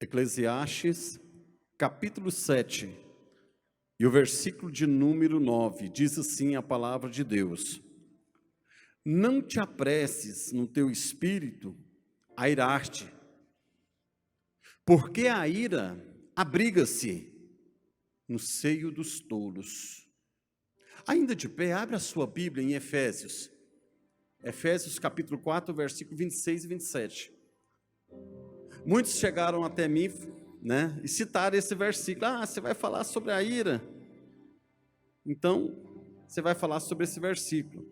Eclesiastes, capítulo 7, e o versículo de número 9, diz assim a palavra de Deus: não te apresses no teu espírito a irar-te, porque a ira abriga-se no seio dos tolos. Ainda de pé, abre a sua Bíblia em Efésios capítulo 4, versículo 26 e 27. Muitos chegaram até mim, e citaram esse versículo. Você vai falar sobre a ira? Então, você vai falar sobre esse versículo,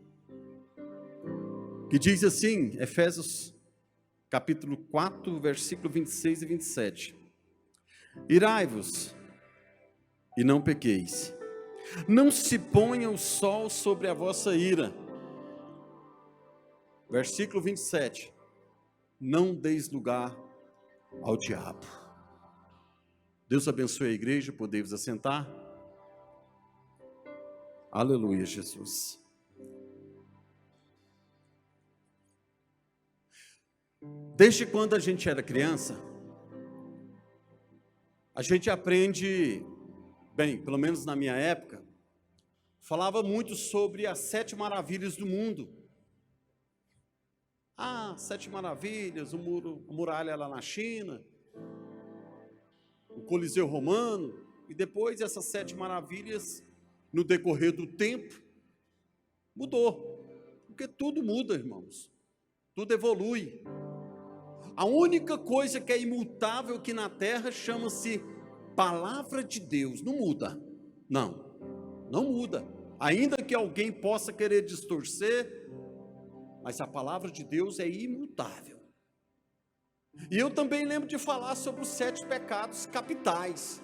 que diz assim, Efésios capítulo 4, versículo 26 e 27. Irai-vos e não pequeis, não se ponha o sol sobre a vossa ira. Versículo 27, não deis lugar ao diabo. Deus abençoe a igreja, podemos assentar. Aleluia, Jesus. Desde quando a gente era criança, a gente aprende, pelo menos na minha época, falava muito sobre as 7 maravilhas do mundo. 7 maravilhas, a muralha lá na China, o Coliseu Romano, e depois essas 7 maravilhas, no decorrer do tempo, mudou, porque tudo muda, irmãos, tudo evolui. A única coisa que é imutável aqui na terra chama-se Palavra de Deus, não muda, não muda, ainda que alguém possa querer distorcer, mas a palavra de Deus é imutável. E eu também lembro de falar sobre os 7 pecados capitais.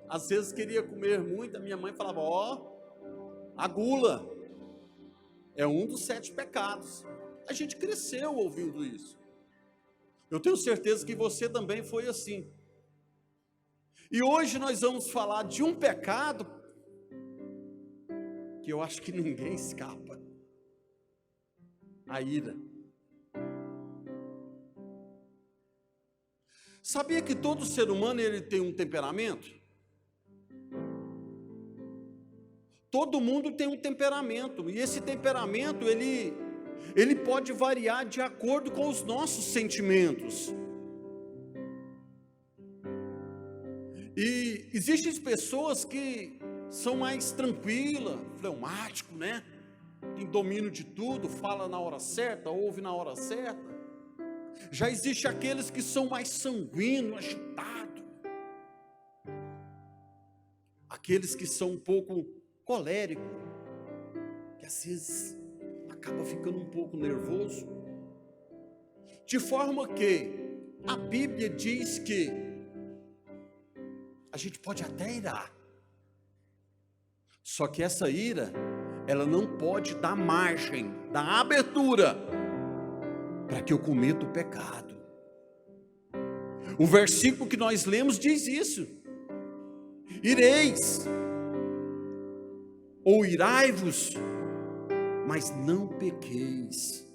Às vezes queria comer muito, a minha mãe falava, a gula é um dos 7 pecados. A gente cresceu ouvindo isso. Eu tenho certeza que você também foi assim. E hoje nós vamos falar de um pecado que eu acho que ninguém escapa: a ira. Sabia que todo ser humano ele tem um temperamento? Todo mundo tem um temperamento, e esse temperamento ele pode variar de acordo com os nossos sentimentos. E existem pessoas que são mais tranquilas, fleumático, tem domínio de tudo, fala na hora certa, ouve na hora certa. Já existe aqueles que são mais sanguíneos, agitados, aqueles que são um pouco coléricos, que às vezes acaba ficando um pouco nervoso, de forma que a Bíblia diz que a gente pode até irar, só que essa ira, ela não pode dar margem, dar abertura para que eu cometa o pecado. O versículo que nós lemos diz isso: ireis, ou irai-vos, mas não pequeis.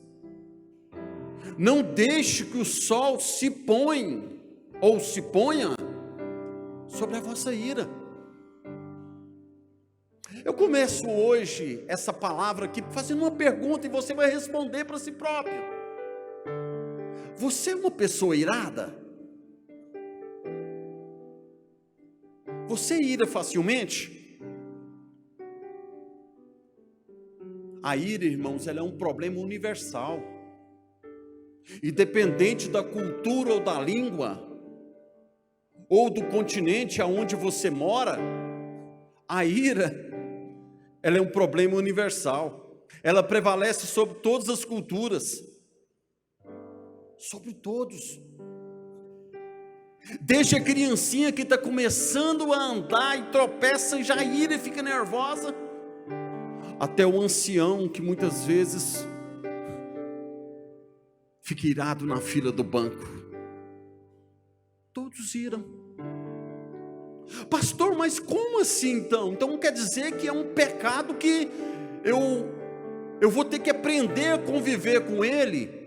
Não deixe que o sol se ponha sobre a vossa ira. Eu começo hoje essa palavra aqui fazendo uma pergunta, e você vai responder para si próprio. Você é uma pessoa irada? Você ira facilmente? A ira, irmãos, ela é um problema universal. Independente da cultura ou da língua, ou do continente aonde você mora, a ira, ela é um problema universal. Ela prevalece sobre todas as culturas, sobre todos. Desde a criancinha que está começando a andar e tropeça e já ira e fica nervosa, até o ancião que muitas vezes fica irado na fila do banco. Todos iram. Pastor, mas como assim então? Então quer dizer que é um pecado que eu vou ter que aprender a conviver com ele?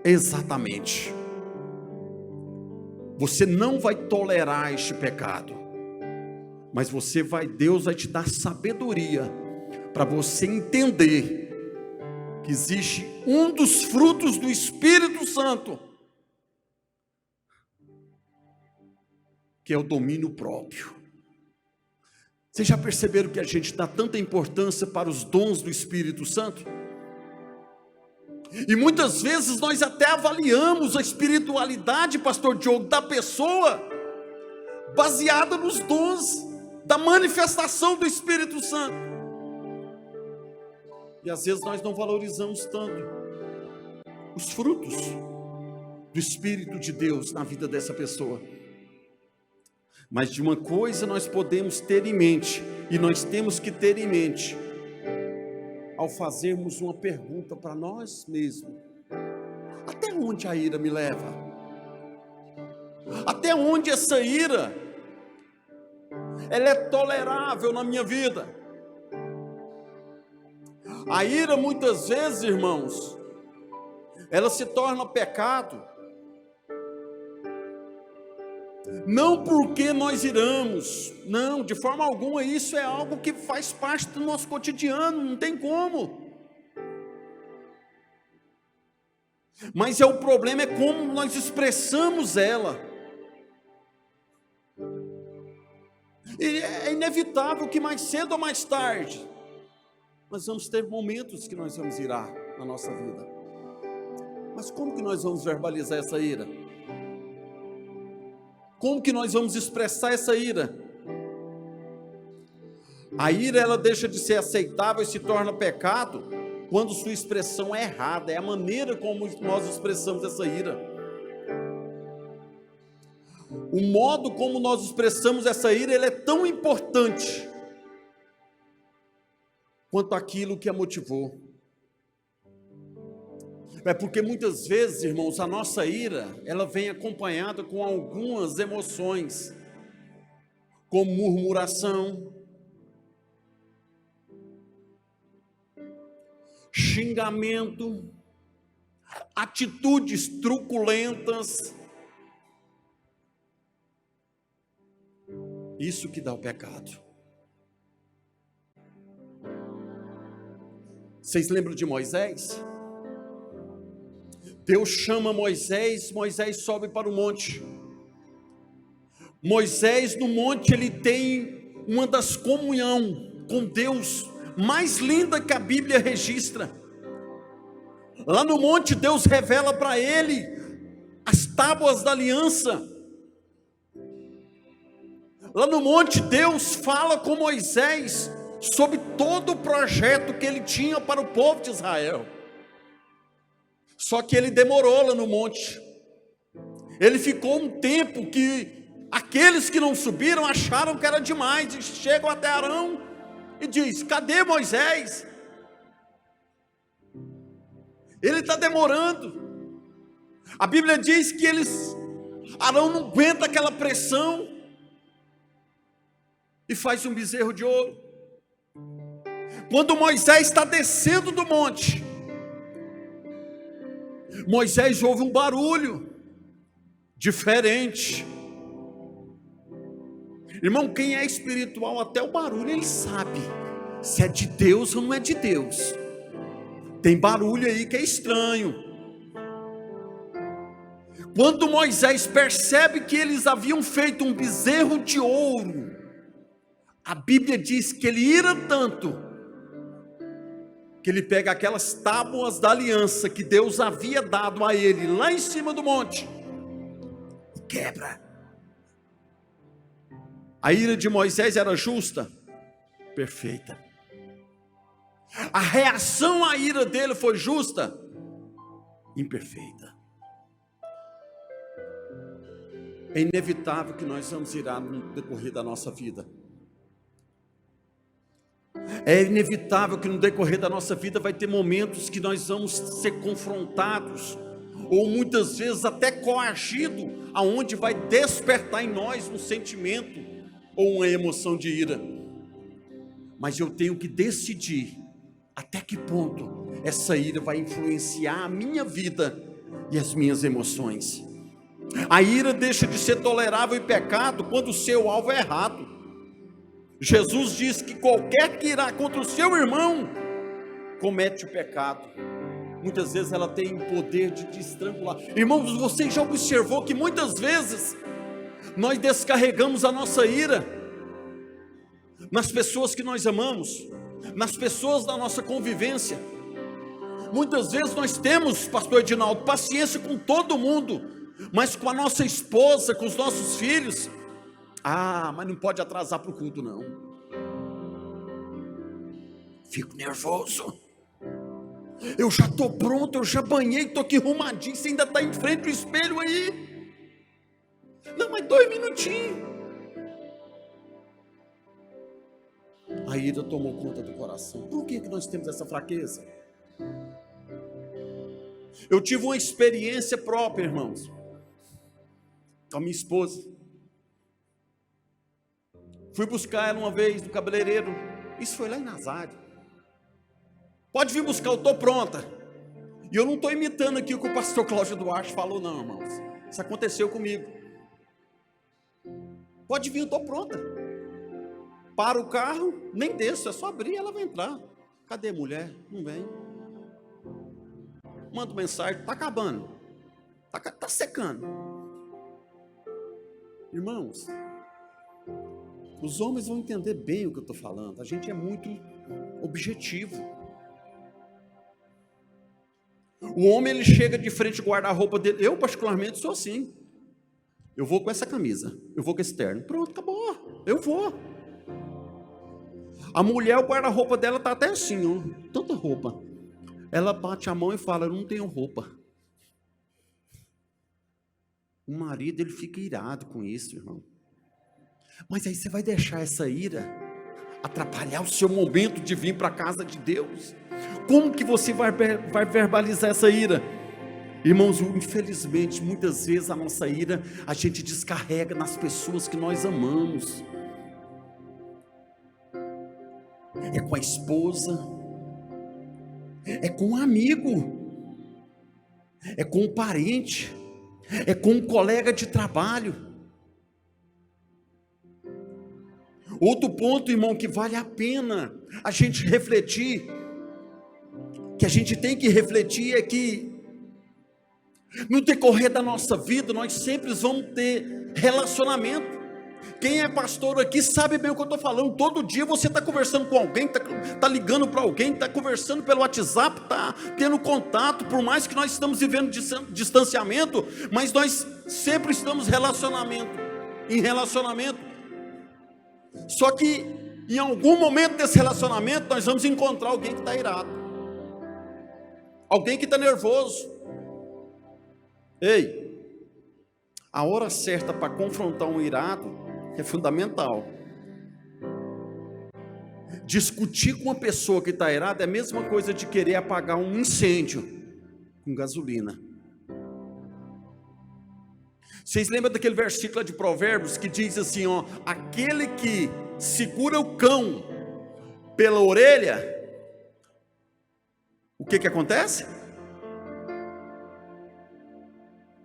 Exatamente. Você não vai tolerar este pecado, mas Deus vai te dar sabedoria para você entender que existe um dos frutos do Espírito Santo, que é o domínio próprio. Vocês já perceberam que a gente dá tanta importância para os dons do Espírito Santo? E muitas vezes nós até avaliamos a espiritualidade, pastor Diogo, da pessoa, baseada nos dons da manifestação do Espírito Santo. E às vezes nós não valorizamos tanto os frutos do Espírito de Deus na vida dessa pessoa. Mas de uma coisa nós podemos ter em mente, e nós temos que ter em mente, ao fazermos uma pergunta para nós mesmos: até onde a ira me leva? Até onde essa ira ela é tolerável na minha vida? A ira muitas vezes, irmãos, ela se torna pecado, não porque nós iramos, não, de forma alguma. Isso é algo que faz parte do nosso cotidiano, não tem como. Mas o problema é como nós expressamos ela. E é inevitável que mais cedo ou mais tarde nós vamos ter momentos que nós vamos irar na nossa vida. Mas como que nós vamos verbalizar essa ira? Como que nós vamos expressar essa ira? A ira, ela deixa de ser aceitável e se torna pecado quando sua expressão é errada. É a maneira como nós expressamos essa ira. O modo como nós expressamos essa ira, ele é tão importante quanto aquilo que a motivou. É porque muitas vezes, irmãos, a nossa ira, ela vem acompanhada com algumas emoções, como murmuração, xingamento, atitudes truculentas. Isso que dá o pecado. Vocês lembram de Moisés? Deus chama Moisés, Moisés sobe para o monte. Moisés no monte, ele tem uma das comunhão com Deus mais linda que a Bíblia registra. Lá no monte Deus revela para ele as tábuas da aliança. Lá no monte Deus fala com Moisés sobre todo o projeto que ele tinha para o povo de Israel. Só que ele demorou lá no monte. Ele ficou um tempo que aqueles que não subiram acharam que era demais, e chegam até Arão e diz: cadê Moisés? Ele está demorando. A Bíblia diz que Arão não aguenta aquela pressão e faz um bezerro de ouro. Quando Moisés está descendo do monte, Moisés ouve um barulho diferente. Irmão, quem é espiritual, até o barulho ele sabe se é de Deus ou não é de Deus. Tem barulho aí que é estranho. Quando Moisés percebe que eles haviam feito um bezerro de ouro, a Bíblia diz que ele ira tanto, que ele pega aquelas tábuas da aliança que Deus havia dado a ele lá em cima do monte e quebra. A ira de Moisés era justa? Perfeita. A reação à ira dele foi justa? Imperfeita. É inevitável que nós vamos irar no decorrer da nossa vida. É inevitável que no decorrer da nossa vida vai ter momentos que nós vamos ser confrontados, ou muitas vezes até coagido, aonde vai despertar em nós um sentimento ou uma emoção de ira. Mas eu tenho que decidir até que ponto essa ira vai influenciar a minha vida e as minhas emoções. A ira deixa de ser tolerável e pecado quando o seu alvo é errado. Jesus diz que qualquer que irá contra o seu irmão comete o pecado. Muitas vezes ela tem o poder de estrangular. Irmãos, você já observou que muitas vezes nós descarregamos a nossa ira nas pessoas que nós amamos, nas pessoas da nossa convivência. Muitas vezes nós temos, pastor Edinaldo, paciência com todo mundo, mas com a nossa esposa, com os nossos filhos, mas não pode atrasar para o culto não, fico nervoso, eu já estou pronto, eu já banhei, estou aqui arrumadinho, você ainda está em frente do espelho aí, não, mas 2 minutinhos, a ira tomou conta do coração. Por que nós temos essa fraqueza? Eu tive uma experiência própria, irmãos, com a minha esposa. Fui buscar ela uma vez no cabeleireiro, isso foi lá em Nazário. Pode vir buscar, eu estou pronta. E eu não estou imitando aqui o que o pastor Cláudio Duarte falou não, irmãos, isso aconteceu comigo. Pode vir, eu estou pronta. Para o carro, nem desço, é só abrir, ela vai entrar. Cadê a mulher? Não vem. Mando mensagem, está acabando, está secando. Irmãos, os homens vão entender bem o que eu estou falando, a gente é muito objetivo. O homem, ele chega de frente ao guarda-roupa dele, eu particularmente sou assim, eu vou com essa camisa, eu vou com esse terno, pronto, acabou, eu vou. A mulher, o guarda-roupa dela está até assim, ó, tanta roupa. Ela bate a mão e fala, eu não tenho roupa. O marido, ele fica irado com isso, irmão. Mas aí você vai deixar essa ira atrapalhar o seu momento de vir para a casa de Deus? Como que você vai verbalizar essa ira? Irmãos, infelizmente, muitas vezes a nossa ira, a gente descarrega nas pessoas que nós amamos. É com a esposa, é com um amigo, é com um parente, é com um colega de trabalho. Outro ponto, irmão, que vale a pena a gente refletir, que a gente tem que refletir, é que no decorrer da nossa vida nós sempre vamos ter relacionamento. Quem é pastor aqui sabe bem o que eu estou falando. Todo dia você está conversando com alguém, está ligando para alguém, está conversando pelo WhatsApp, está tendo contato, por mais que nós estamos vivendo distanciamento, mas nós sempre estamos em relacionamento. Só que em algum momento desse relacionamento nós vamos encontrar alguém que está irado, alguém que está nervoso. Ei, a hora certa para confrontar um irado é fundamental. Discutir com uma pessoa que está irada é a mesma coisa de querer apagar um incêndio com gasolina. Vocês lembram daquele versículo de Provérbios que diz assim, ó, aquele que segura o cão pela orelha, o que acontece?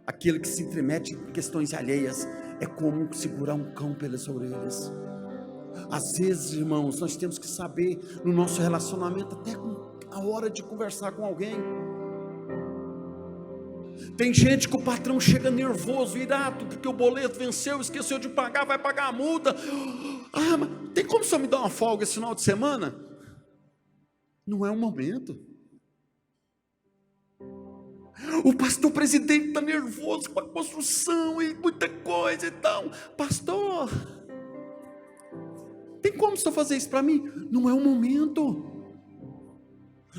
Aquele que se intromete em questões alheias é como segurar um cão pelas orelhas. Às vezes, irmãos, nós temos que saber no nosso relacionamento, até com a hora de conversar com alguém. Tem gente que o patrão chega nervoso, irado, porque o boleto venceu, esqueceu de pagar, vai pagar a multa. Mas tem como só me dar uma folga esse final de semana? Não é o momento. O pastor presidente está nervoso com a construção e muita coisa e tal. Pastor, tem como só fazer isso para mim? Não é o momento.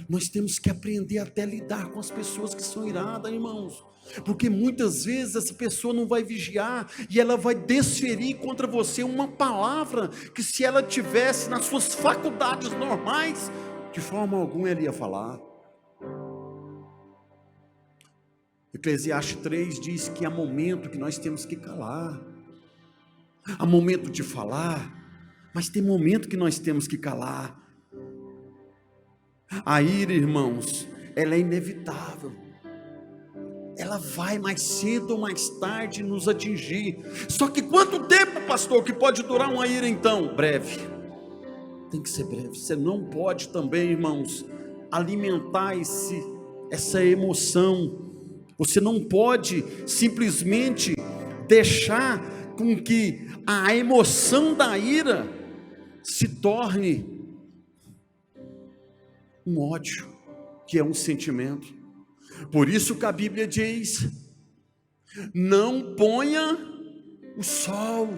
Nós temos que aprender até a lidar com as pessoas que são iradas, irmãos, porque muitas vezes essa pessoa não vai vigiar e ela vai desferir contra você uma palavra que, se ela tivesse nas suas faculdades normais, de forma alguma ela ia falar. Eclesiastes 3 diz que há momento que nós temos que calar, há momento de falar, mas tem momento que nós temos que calar. A ira, irmãos, ela é inevitável, ela vai mais cedo ou mais tarde nos atingir. Só que quanto tempo, pastor, que pode durar uma ira então? Breve. Tem que ser breve. Você não pode também, irmãos, alimentar essa emoção. Você não pode simplesmente deixar com que a emoção da ira se torne um ódio, que é um sentimento. Por isso que a Bíblia diz: não ponha o sol.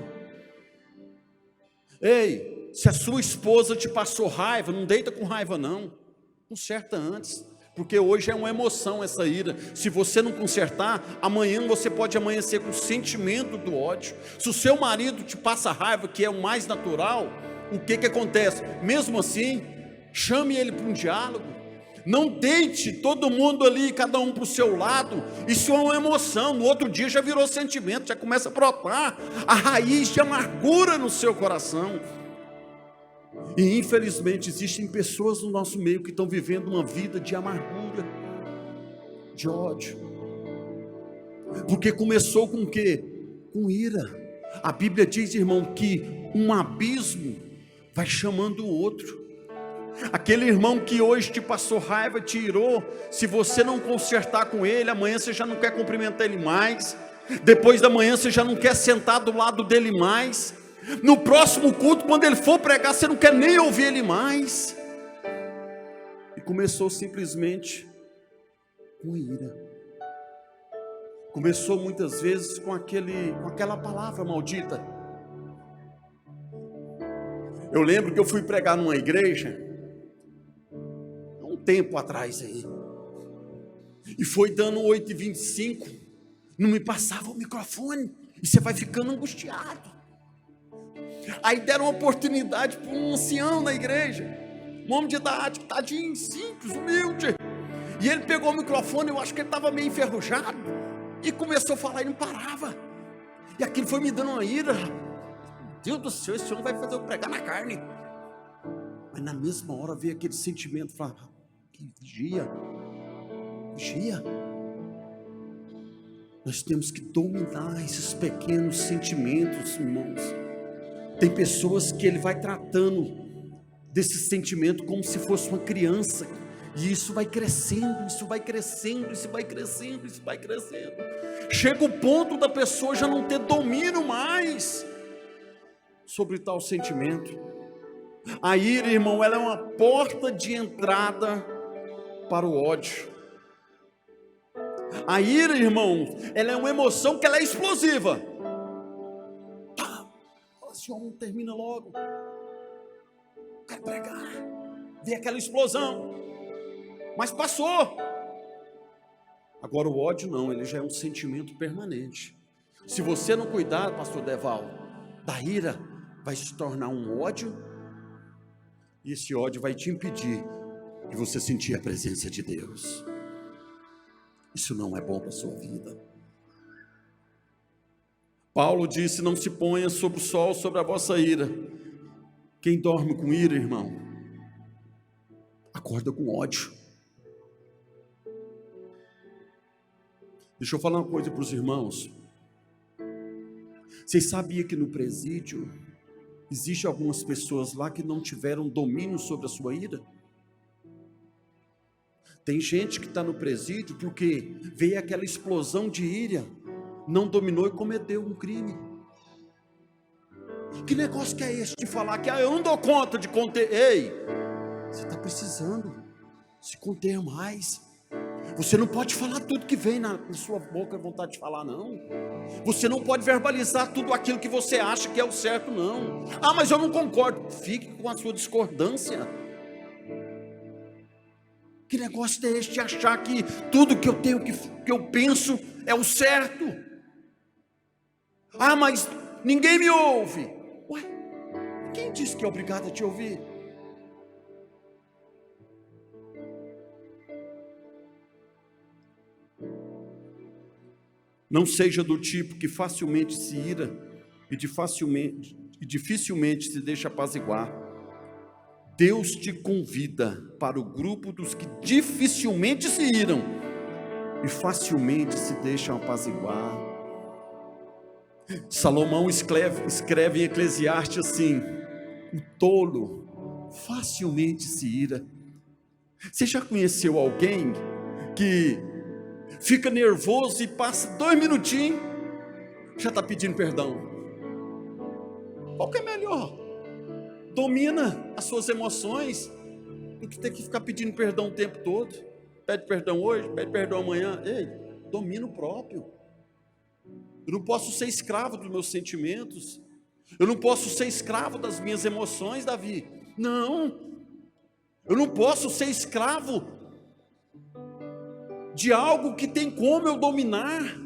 Ei, se a sua esposa te passou raiva, não deita com raiva não, conserta antes, porque hoje é uma emoção essa ira. Se você não consertar, amanhã você pode amanhecer com o sentimento do ódio. Se o seu marido te passa raiva, que é o mais natural, o que acontece? Mesmo assim, chame ele para um diálogo. Não deite todo mundo ali, cada um para o seu lado. Isso é uma emoção, no outro dia já virou sentimento, já começa a brotar a raiz de amargura no seu coração. E infelizmente existem pessoas no nosso meio que estão vivendo uma vida de amargura, de ódio, porque começou com o quê? Com ira. A Bíblia diz, irmão, que um abismo vai chamando o outro. Aquele irmão que hoje te passou raiva, te irou, se você não consertar com ele, amanhã você já não quer cumprimentar ele mais, depois da manhã você já não quer sentar do lado dele mais, no próximo culto, quando ele for pregar, você não quer nem ouvir ele mais. E começou simplesmente com ira. Começou muitas vezes com aquela palavra maldita. Eu lembro que eu fui pregar numa igreja um tempo atrás aí, e foi dando 8h25, não me passava o microfone, e você vai ficando angustiado. Aí deram uma oportunidade para um ancião na igreja, um homem de idade, tadinho, simples, humilde, e ele pegou o microfone, eu acho que ele estava meio enferrujado, e começou a falar e não parava, e aquilo foi me dando uma ira. Deus do céu, esse homem vai fazer eu pregar na carne. Mas na mesma hora veio aquele sentimento, falava, vigia. Nós temos que dominar esses pequenos sentimentos, irmãos. Tem pessoas que ele vai tratando desse sentimento como se fosse uma criança, e isso vai crescendo, isso vai crescendo, isso vai crescendo, isso vai crescendo. Chega o ponto da pessoa já não ter domínio mais sobre tal sentimento. A ira, irmão, ela é uma porta de entrada para o ódio. A ira, irmão, ela é uma emoção que ela é explosiva. Esse homem termina logo, quer pregar, vê aquela explosão, mas passou. Agora o ódio não, ele já é um sentimento permanente. Se você não cuidar, pastor Deval, da ira, vai se tornar um ódio, e esse ódio vai te impedir de você sentir a presença de Deus. Isso não é bom para a sua vida. Paulo disse: não se ponha sobre o sol, sobre a vossa ira. Quem dorme com ira, irmão, acorda com ódio. Deixa eu falar uma coisa para os irmãos. Vocês sabiam que no presídio existem algumas pessoas lá que não tiveram domínio sobre a sua ira? Tem gente que está no presídio porque veio aquela explosão de ira, não dominou e cometeu um crime. Que negócio que é esse de falar que eu não dou conta de conter? Ei, você está precisando se conter mais. Você não pode falar tudo que vem na sua boca, vontade de falar, não. Você não pode verbalizar tudo aquilo que você acha que é o certo, não. Ah, mas eu não concordo. Fique com a sua discordância. Que negócio é este de achar que tudo que eu tenho, que eu penso é o certo? Ah, mas ninguém me ouve. Ué, quem disse que é obrigado a te ouvir? Não seja do tipo que facilmente se ira e dificilmente se deixa apaziguar. Deus te convida para o grupo dos que dificilmente se iram e facilmente se deixam apaziguar. Salomão escreve em Eclesiastes assim: o tolo facilmente se ira. Você já conheceu alguém que fica nervoso e passa 2 minutinhos, já está pedindo perdão? Qual que é melhor? Domina as suas emoções do que ter que ficar pedindo perdão o tempo todo. Pede perdão hoje, pede perdão amanhã. Ei, domina o próprio. Eu não posso ser escravo dos meus sentimentos. Eu não posso ser escravo das minhas emoções, Davi. Não. Eu não posso ser escravo de algo que tem como eu dominar.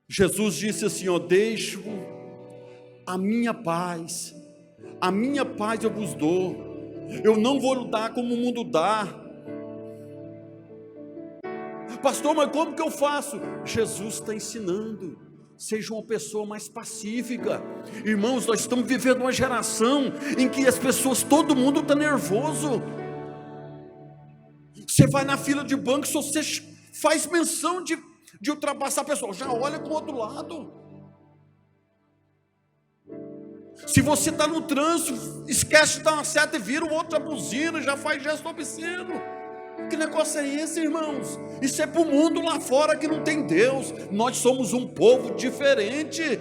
Jesus disse assim, ó: deixo a minha paz eu vos dou. Eu não vou lutar como o mundo dá. Pastor, mas como que eu faço? Jesus está ensinando. Seja uma pessoa mais pacífica. Irmãos, nós estamos vivendo uma geração em que as pessoas, todo mundo está nervoso. Você vai na fila de banco, se você faz menção de ultrapassar a pessoa, já olha para o outro lado. Se você está no trânsito, esquece de dar uma seta e vira o outro a buzina, já faz gesto obsceno. Que negócio é esse, irmãos? Isso é para o mundo lá fora que não tem Deus. Nós somos um povo diferente.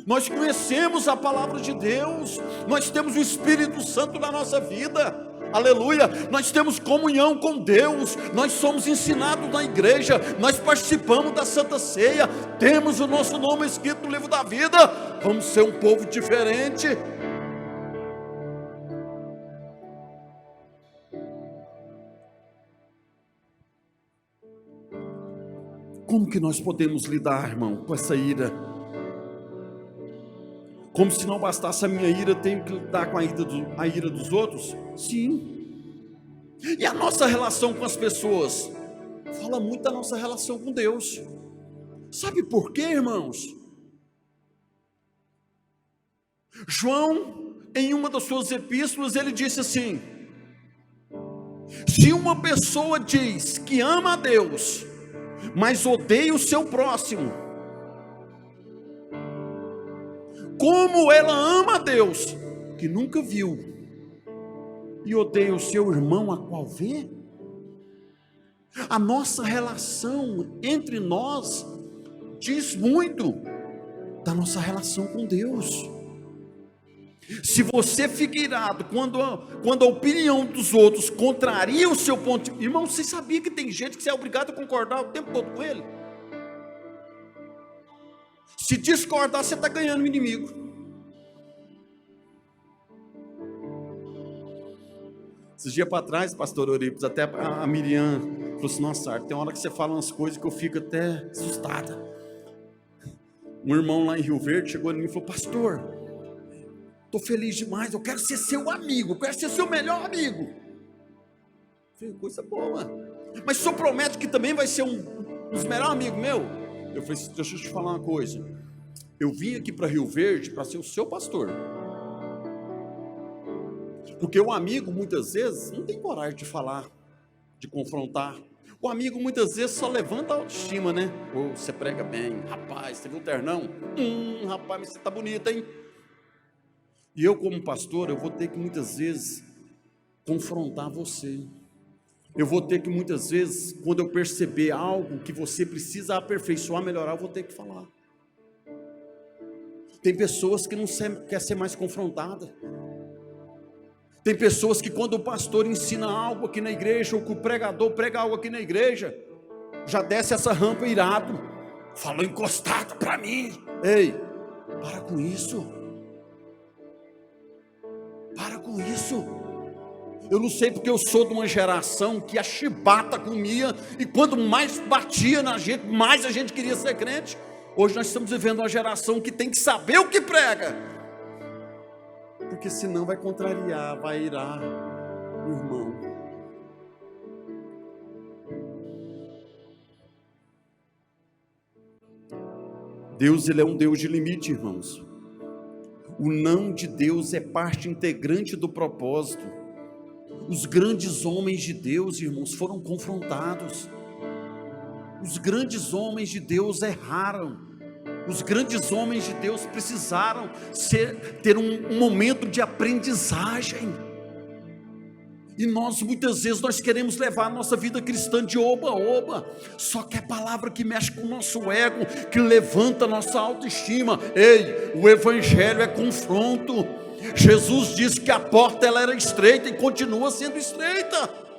Nós conhecemos a palavra de Deus. Nós temos o Espírito Santo na nossa vida. Aleluia. Nós temos comunhão com Deus. Nós somos ensinados na igreja. Nós participamos da Santa Ceia. Temos o nosso nome escrito no livro da vida. Vamos ser um povo diferente. Como que nós podemos lidar, irmão, com essa ira? Como se não bastasse a minha ira, tenho que lidar com a ira dos outros? Sim. E a nossa relação com as pessoas? Fala muito da nossa relação com Deus. Sabe por quê, irmãos? João, em uma das suas epístolas, ele disse assim: se uma pessoa diz que ama a Deus, mas odeia o seu próximo, como ela ama a Deus, que nunca viu, e odeia o seu irmão, a qual vê? A nossa relação entre nós diz muito da nossa relação com Deus. Se você fica irado quando a opinião dos outros contraria o seu ponto de vista, irmão, você sabia que tem gente que você é obrigado a concordar o tempo todo com ele? Se discordar, você está ganhando o inimigo. Esses dias para trás, pastor Euripes, até a Miriam falou assim: nossa, tem hora que você fala umas coisas que eu fico até assustada. Um irmão lá em Rio Verde chegou em mim e falou: pastor, estou feliz demais, eu quero ser seu amigo, eu quero ser seu melhor amigo. Eu falei: coisa boa. Mas o senhor promete que também vai ser um dos melhores amigos meu? Eu falei: deixa eu te falar uma coisa, eu vim aqui para Rio Verde para ser o seu pastor. Porque o amigo muitas vezes não tem coragem de falar, de confrontar. O amigo muitas vezes só levanta a autoestima, né? Ou você prega bem, rapaz, você viu o ternão? Rapaz, mas você tá bonito, hein? E eu, como pastor, eu vou ter que muitas vezes confrontar você. Eu vou ter que muitas vezes, quando eu perceber algo que você precisa aperfeiçoar, melhorar, eu vou ter que falar. Tem pessoas que não querem ser mais confrontadas. Tem pessoas que quando o pastor ensina algo aqui na igreja, ou que o pregador prega algo aqui na igreja, já desce essa rampa irado, falou encostado para mim. Ei, para com isso. Para com isso. Eu não sei porque eu sou de uma geração que a chibata comia, e quanto mais batia na gente, mais a gente queria ser crente. Hoje nós estamos vivendo uma geração que tem que saber o que prega, porque senão vai contrariar, vai irar o irmão. Deus, ele é um Deus de limite, irmãos. O não de Deus é parte integrante do propósito. Os grandes homens de Deus, irmãos, foram confrontados. Os grandes homens de Deus erraram. Os grandes homens de Deus precisaram ter um momento de aprendizagem. E nós, muitas vezes, nós queremos levar a nossa vida cristã de oba-oba. Só que é palavra que mexe com o nosso ego, que levanta a nossa autoestima. Ei, o evangelho é confronto. Jesus disse que a porta ela era estreita e continua sendo estreita.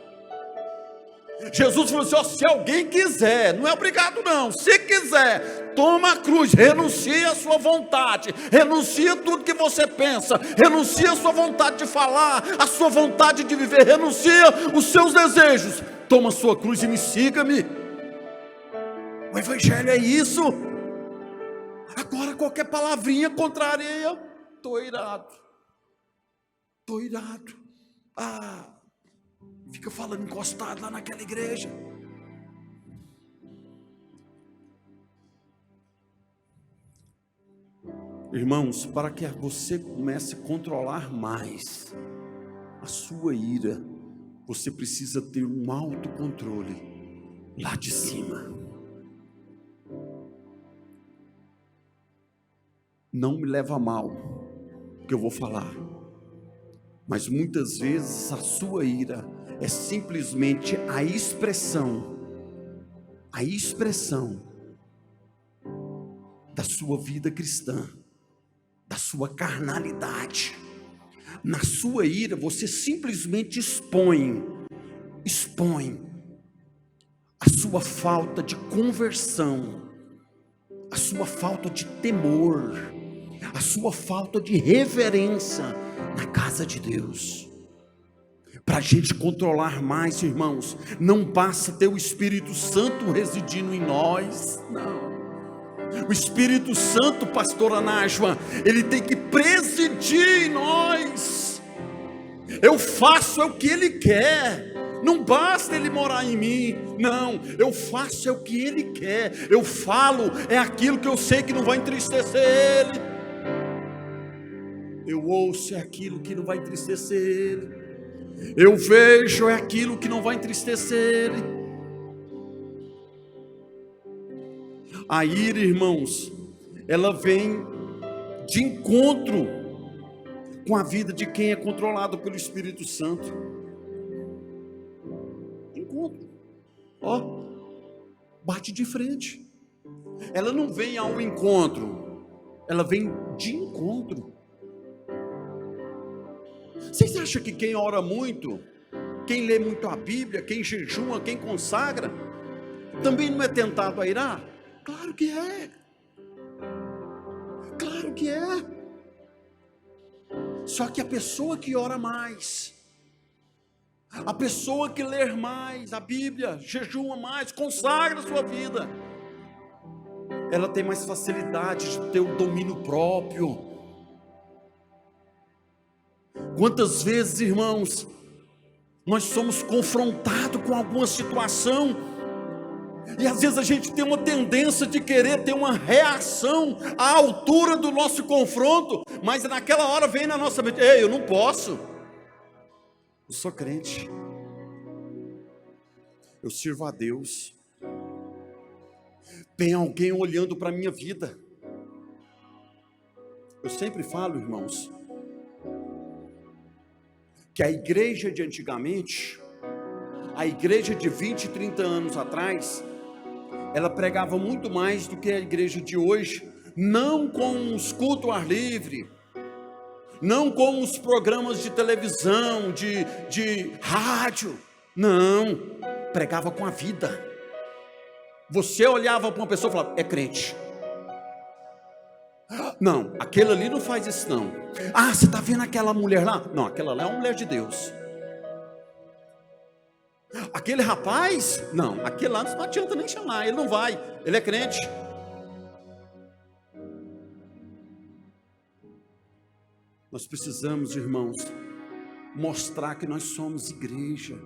Jesus falou assim, ó, se alguém quiser, não é obrigado não, se quiser, toma a cruz, renuncia a sua vontade, renuncia tudo que você pensa, renuncia a sua vontade de falar, a sua vontade de viver, renuncia os seus desejos, toma a sua cruz e me siga-me. O evangelho é isso. Agora qualquer palavrinha contraria, estou irado, fica falando encostado lá naquela igreja. Irmãos, para que você comece a controlar mais a sua ira, você precisa ter um autocontrole lá de cima. Não me leva a mal o que eu vou falar, mas muitas vezes a sua ira é simplesmente a expressão da sua vida cristã, da sua carnalidade. Na sua ira você simplesmente expõe a sua falta de conversão, a sua falta de temor, a sua falta de reverência na casa de Deus. Para a gente controlar mais, irmãos, não basta ter o Espírito Santo residindo em nós, não. O Espírito Santo, pastora Nájua, ele tem que presidir em nós. Eu faço o que ele quer, não basta ele morar em mim, não, eu faço o que ele quer, eu falo aquilo que eu sei que não vai entristecer ele, eu ouço aquilo que não vai entristecer ele, eu vejo aquilo que não vai entristecer ele. A ira, irmãos, ela vem de encontro com a vida de quem é controlado pelo Espírito Santo. Encontro, ó, bate de frente. Ela não vem ao encontro, ela vem de encontro. Vocês acham que quem ora muito, quem lê muito a Bíblia, quem jejuma, quem consagra, também não é tentado a irar? Claro que é. Claro que é. Só que a pessoa que ora mais, a pessoa que lê mais a Bíblia, jejuma mais, consagra a sua vida, ela tem mais facilidade de ter o domínio próprio. Quantas vezes, irmãos, nós somos confrontados com alguma situação, e às vezes a gente tem uma tendência de querer ter uma reação à altura do nosso confronto, mas naquela hora vem na nossa mente, ei, eu não posso, eu sou crente, eu sirvo a Deus, tem alguém olhando para a minha vida. Eu sempre falo, irmãos, que a igreja de antigamente, a igreja de 20, 30 anos atrás, ela pregava muito mais do que a igreja de hoje, não com os cultos ao ar livre, não com os programas de televisão, de rádio, não, pregava com a vida. Você olhava para uma pessoa e falava, é crente. Não, aquele ali não faz isso não. Ah, você está vendo aquela mulher lá? Não, aquela lá é uma mulher de Deus. Aquele rapaz? Não, aquele lá não adianta nem chamar, ele não vai, ele é crente. Nós precisamos, irmãos, mostrar que nós somos igreja.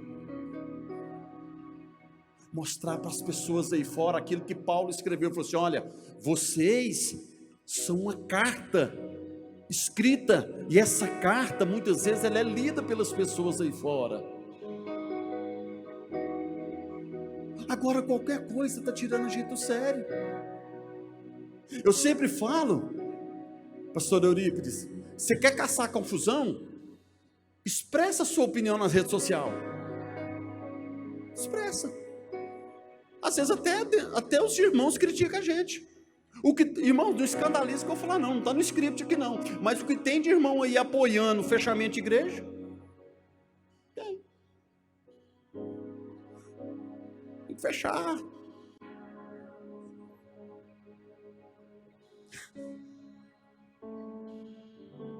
Mostrar para as pessoas aí fora aquilo que Paulo escreveu, falou assim, olha, vocês são uma carta escrita, e essa carta muitas vezes ela é lida pelas pessoas aí fora. Agora qualquer coisa está tirando a gente do sério. Eu sempre falo, pastor Eurípides, você quer caçar confusão? Expressa a sua opinião nas redes sociais. Expressa. Às vezes até os irmãos criticam a gente. Irmão, não escandaliza que eu vou falar, não está no script aqui não. Mas o que tem de irmão aí apoiando o fechamento de igreja? Tem. Tem que fechar.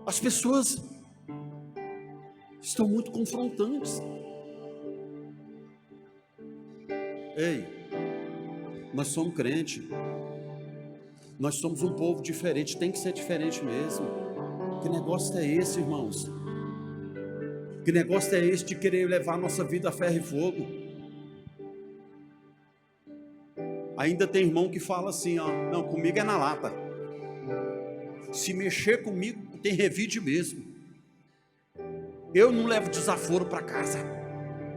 As pessoas estão muito confrontantes. Ei, nós somos crentes. Nós somos um povo diferente, tem que ser diferente mesmo. Que negócio é esse, irmãos? Que negócio é esse de querer levar a nossa vida a ferro e fogo? Ainda tem irmão que fala assim, ó, não, comigo é na lata. Se mexer comigo, tem revide mesmo. Eu não levo desaforo para casa.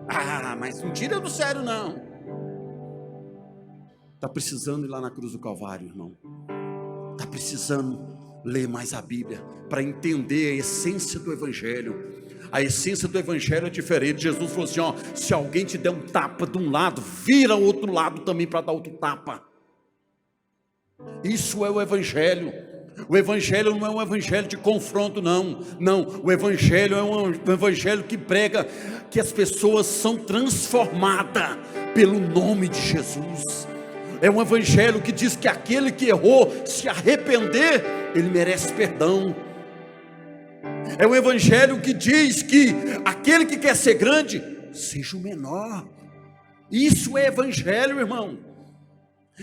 Ah, mas não tira do sério não. Está precisando ir lá na cruz do Calvário, irmão. Está precisando ler mais a Bíblia para entender a essência do Evangelho. A essência do Evangelho é diferente. Jesus falou assim, ó, se alguém te der um tapa de um lado, vira o outro lado também para dar outro tapa. Isso é o Evangelho. O Evangelho não é um Evangelho de confronto, não. Não, o Evangelho é um Evangelho que prega que as pessoas são transformadas pelo nome de Jesus. É um Evangelho que diz que aquele que errou, se arrepender, ele merece perdão. É um Evangelho que diz que aquele que quer ser grande, seja o menor. Isso é Evangelho, irmão.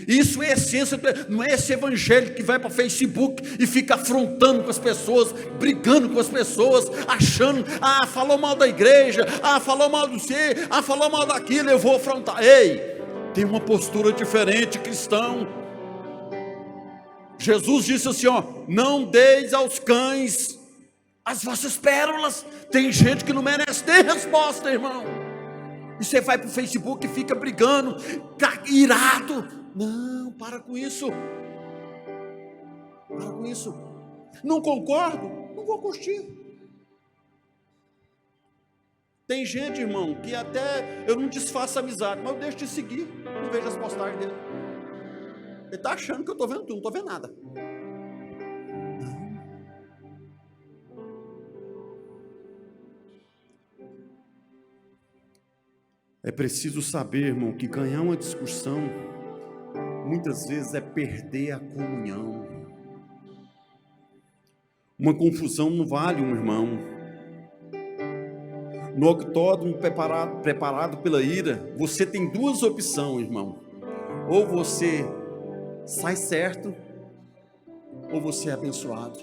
Isso é essência, não é esse Evangelho que vai para o Facebook e fica afrontando com as pessoas, brigando com as pessoas, achando, falou mal da igreja, falou mal do você, falou mal daquilo, eu vou afrontar. Ei, tem uma postura diferente, cristão. Jesus disse assim, ó, não deis aos cães as vossas pérolas. Tem gente que não merece ter resposta, irmão. E você vai para o Facebook e fica brigando, tá irado. Não, para com isso. Para com isso. Não concordo? Não vou curtir. Tem gente, irmão, que até eu não desfaço a amizade, mas eu deixo de seguir, não vejo as postagens dele. Ele está achando que eu estou vendo tudo, não estou vendo nada. É preciso saber, irmão, que ganhar uma discussão muitas vezes é perder a comunhão. Uma confusão não vale um irmão. No octódromo preparado pela ira, você tem duas opções, irmão. Ou você sai certo, ou você é abençoado.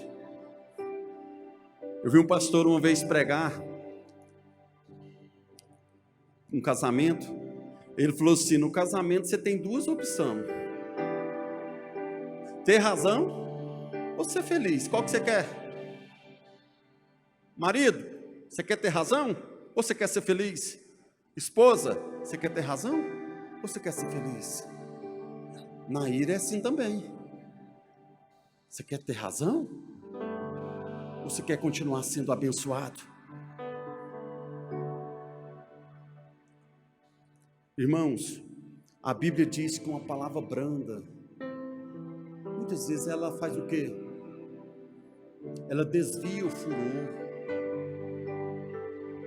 Eu vi um pastor uma vez pregar um casamento. Ele falou assim, no casamento você tem duas opções: ter razão ou ser feliz. Qual que você quer? Marido, você quer ter razão ou você quer ser feliz? Esposa, você quer ter razão ou você quer ser feliz? Na ira é assim também. Você quer ter razão ou você quer continuar sendo abençoado? Irmãos, a Bíblia diz que uma palavra branda, muitas vezes ela faz o quê? Ela desvia o furor.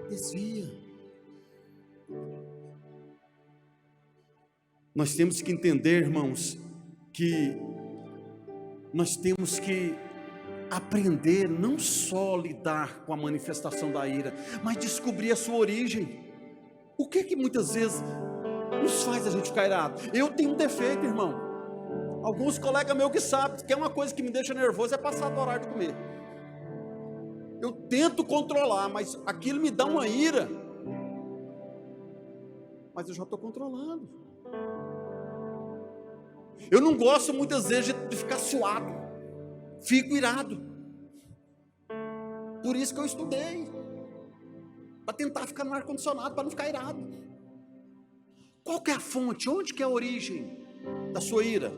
Desvia. Nós temos que entender, irmãos, que nós temos que aprender não só lidar com a manifestação da ira, mas descobrir a sua origem. O que muitas vezes nos faz a gente ficar irado? Eu tenho um defeito, irmão. Alguns colegas meus que sabem que é uma coisa que me deixa nervoso é passar do horário de comer. Eu tento controlar, mas aquilo me dá uma ira. Mas eu já estou controlando. Eu não gosto muitas vezes de ficar suado. Fico irado. Por isso que eu estudei. Para tentar ficar no ar-condicionado, para não ficar irado. Qual que é a fonte? Onde que é a origem da sua ira?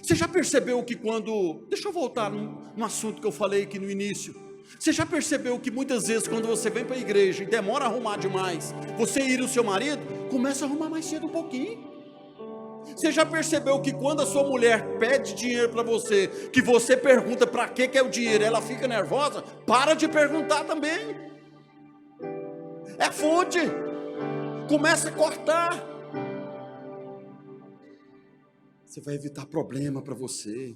Você já percebeu que quando... Deixa eu voltar num assunto que eu falei aqui no início. Você já percebeu que muitas vezes quando você vem para a igreja e demora a arrumar demais, você ira o seu marido, começa a arrumar mais cedo um pouquinho. Você já percebeu que quando a sua mulher pede dinheiro para você, que você pergunta para que é o dinheiro, ela fica nervosa? Para de perguntar também. É fonte. Começa a cortar. Você vai evitar problema para você.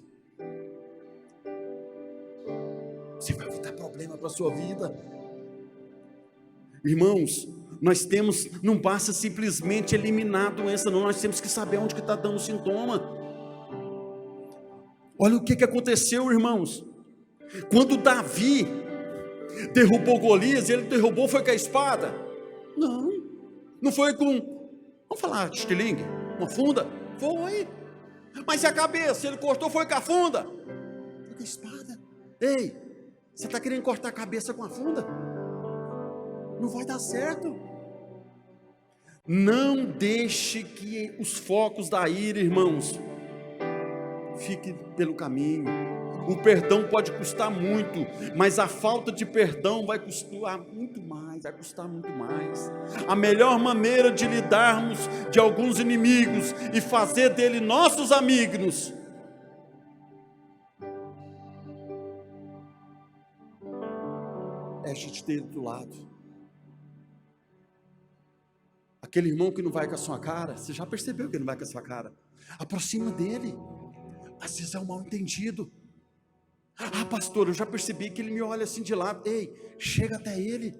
Você vai evitar problema para a sua vida. Irmãos, nós temos, não basta simplesmente eliminar a doença, não, nós temos que saber onde que está dando o sintoma. Olha o que aconteceu, irmãos. Quando Davi derrubou Golias, ele derrubou foi com a espada? Não foi com, vamos falar de estilingue, uma funda? Foi. Mas e a cabeça? Ele cortou, foi com a funda? Foi com a espada. Ei, você está querendo cortar a cabeça com a funda? Não vai dar certo. Não deixe que os focos da ira, irmãos, fiquem pelo caminho. O perdão pode custar muito, mas a falta de perdão vai custar muito mais, vai custar muito mais. A melhor maneira de lidarmos de alguns inimigos e fazer dele nossos amigos é a gente ter ele do lado. Aquele irmão que não vai com a sua cara, você já percebeu que ele não vai com a sua cara? Aproxima dele. Às vezes é um mal entendido. Ah, pastor, eu já percebi que ele me olha assim de lado. Ei, chega até ele.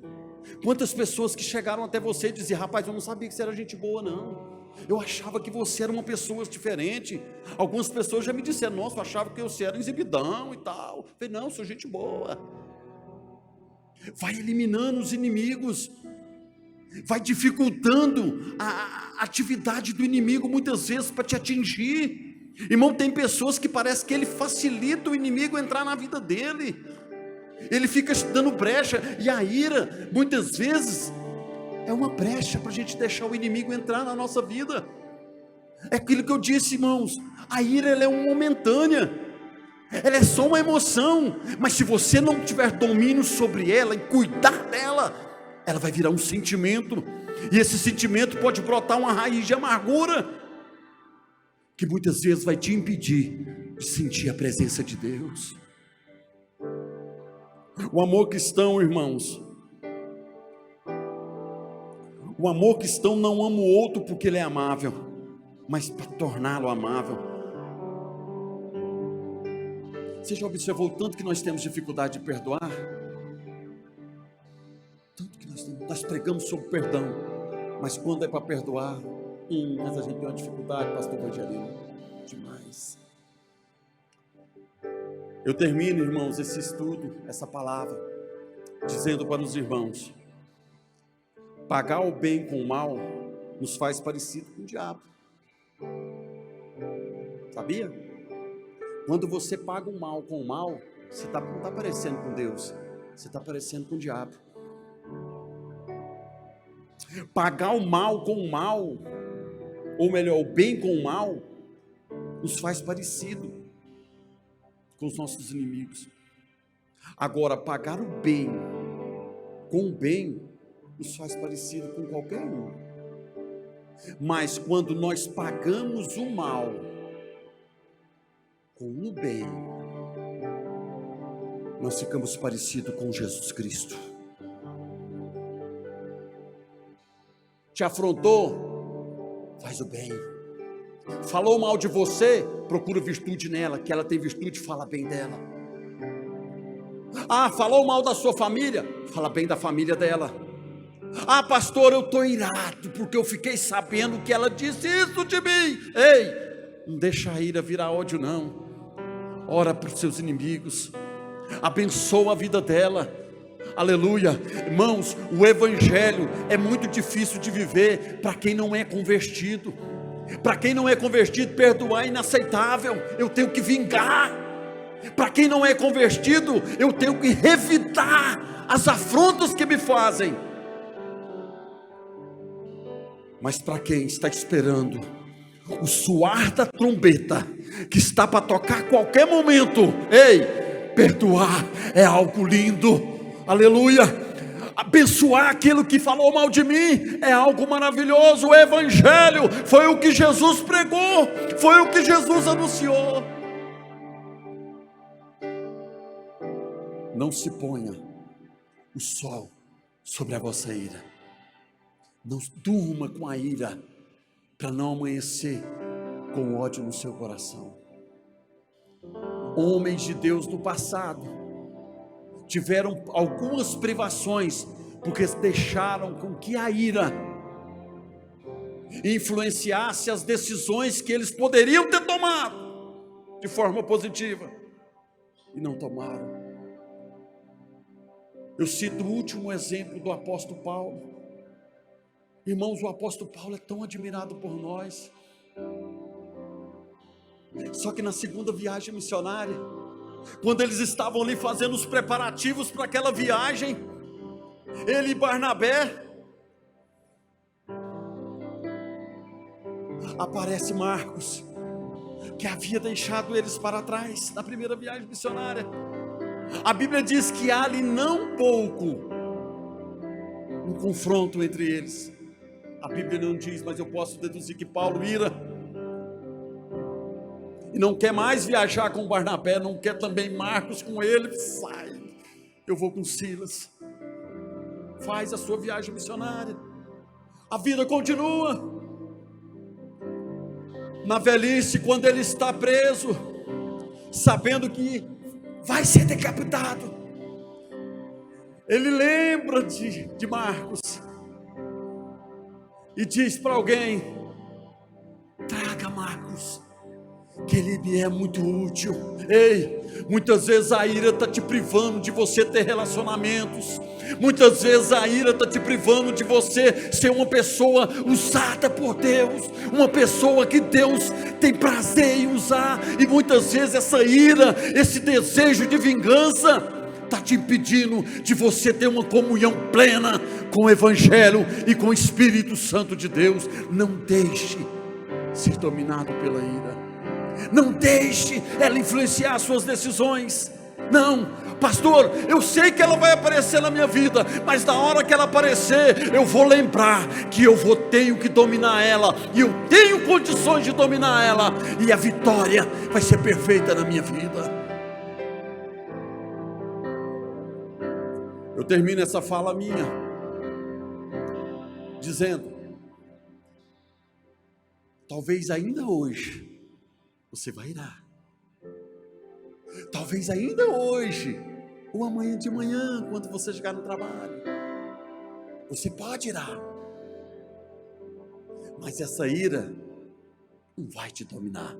Quantas pessoas que chegaram até você e diziam: rapaz, eu não sabia que você era gente boa, não. Eu achava que você era uma pessoa diferente. Algumas pessoas já me disseram: nossa, eu achava que você era exibidão e tal. Eu falei: não, eu sou gente boa. Vai eliminando os inimigos. Vai dificultando a atividade do inimigo muitas vezes para te atingir. Irmão, tem pessoas que parece que ele facilita o inimigo entrar na vida dele. Ele fica dando brecha, e a ira muitas vezes é uma brecha para a gente deixar o inimigo entrar na nossa vida. É aquilo que eu disse, irmãos, a ira ela é momentânea, ela é só uma emoção, mas se você não tiver domínio sobre ela e cuidar dela, ela vai virar um sentimento, e esse sentimento pode brotar uma raiz de amargura, que muitas vezes vai te impedir de sentir a presença de Deus. O amor cristão, irmãos, o amor cristão não ama o outro porque ele é amável, mas para torná-lo amável. Você já observou o tanto que nós temos dificuldade de perdoar? Tanto que nós pregamos sobre perdão, mas quando é para perdoar, mas a gente tem uma dificuldade, pastor Evangelino, demais. Eu termino, irmãos, esse estudo, essa palavra, dizendo para os irmãos: pagar o bem com o mal nos faz parecido com o diabo. Sabia? Quando você paga o mal com o mal, você não está parecendo com Deus, você está parecendo com o diabo. Pagar o mal com o mal, ou melhor, o bem com o mal, nos faz parecido com os nossos inimigos. Agora, pagar o bem com o bem nos faz parecido com qualquer um. Mas quando nós pagamos o mal com o bem, nós ficamos parecidos com Jesus Cristo. Te afrontou? Faz o bem. Falou mal de você? Procura virtude nela, que ela tem virtude, fala bem dela. Ah, falou mal da sua família? Fala bem da família dela. Ah, pastor, eu estou irado, porque eu fiquei sabendo que ela disse isso de mim. Ei, não deixa a ira virar ódio, não. Ora para os seus inimigos, abençoa a vida dela. Aleluia. Irmãos, o evangelho é muito difícil de viver para quem não é convertido. Para quem não é convertido, perdoar é inaceitável. Eu tenho que vingar. Para quem não é convertido, eu tenho que revidar as afrontas que me fazem. Mas para quem está esperando o soar da trombeta, que está para tocar a qualquer momento, ei, perdoar é algo lindo, aleluia. Abençoar aquilo que falou mal de mim é algo maravilhoso. O evangelho foi o que Jesus pregou, foi o que Jesus anunciou. Não se ponha o sol sobre a vossa ira. Não durma com a ira, para não amanhecer com ódio no seu coração. Homens de Deus do passado tiveram algumas privações, porque deixaram com que a ira influenciasse as decisões que eles poderiam ter tomado de forma positiva, e não tomaram. Eu cito o último exemplo do apóstolo Paulo. Irmãos, o apóstolo Paulo é tão admirado por nós. Só que na segunda viagem missionária, quando eles estavam ali fazendo os preparativos para aquela viagem, ele e Barnabé, aparece Marcos, que havia deixado eles para trás na primeira viagem missionária. A Bíblia diz que há ali não pouco um confronto entre eles. A Bíblia não diz, mas eu posso deduzir que Paulo ira e não quer mais viajar com Barnabé, não quer também Marcos com ele. Sai, eu vou com Silas. Faz a sua viagem missionária. A vida continua. Na velhice, quando ele está preso, sabendo que vai ser decapitado, ele lembra de Marcos e diz para alguém: traga Marcos, que ele me é muito útil. Ei, muitas vezes a ira está te privando de você ter relacionamentos, muitas vezes a ira está te privando de você ser uma pessoa usada por Deus, uma pessoa que Deus tem prazer em usar, e muitas vezes essa ira, esse desejo de vingança está te impedindo de você ter uma comunhão plena com o Evangelho e com o Espírito Santo de Deus. Não deixe ser dominado pela ira, não deixe ela influenciar as suas decisões. Não, pastor, eu sei que ela vai aparecer na minha vida, mas na hora que ela aparecer, eu vou lembrar que tenho que dominar ela, e eu tenho condições de dominar ela, e a vitória vai ser perfeita na minha vida. Eu termino essa fala minha dizendo: talvez ainda hoje você vai irar. Talvez ainda hoje, ou amanhã de manhã, quando você chegar no trabalho, você pode irar. Mas essa ira não vai te dominar,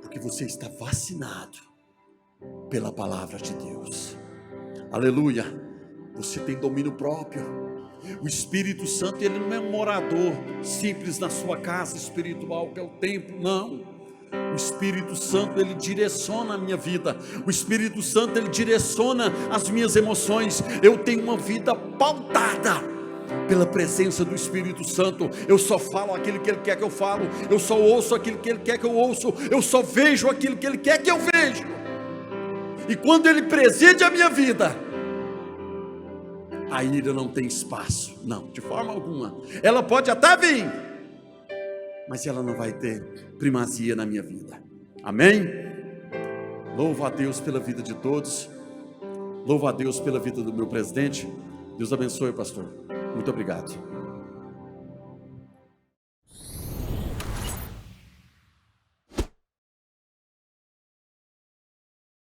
porque você está vacinado pela palavra de Deus. Aleluia. Você tem domínio próprio. O Espírito Santo, ele não é um morador simples na sua casa espiritual, que é o templo, não. O Espírito Santo, ele direciona a minha vida. O Espírito Santo, ele direciona as minhas emoções. Eu tenho uma vida pautada pela presença do Espírito Santo. Eu só falo aquilo que ele quer que eu falo, eu só ouço aquilo que ele quer que eu ouço, eu só vejo aquilo que ele quer que eu vejo. E quando ele preside a minha vida, a ira não tem espaço, não, de forma alguma. Ela pode até vir, mas ela não vai ter primazia na minha vida. Amém? Louvo a Deus pela vida de todos. Louvo a Deus pela vida do meu presidente. Deus abençoe, pastor. Muito obrigado.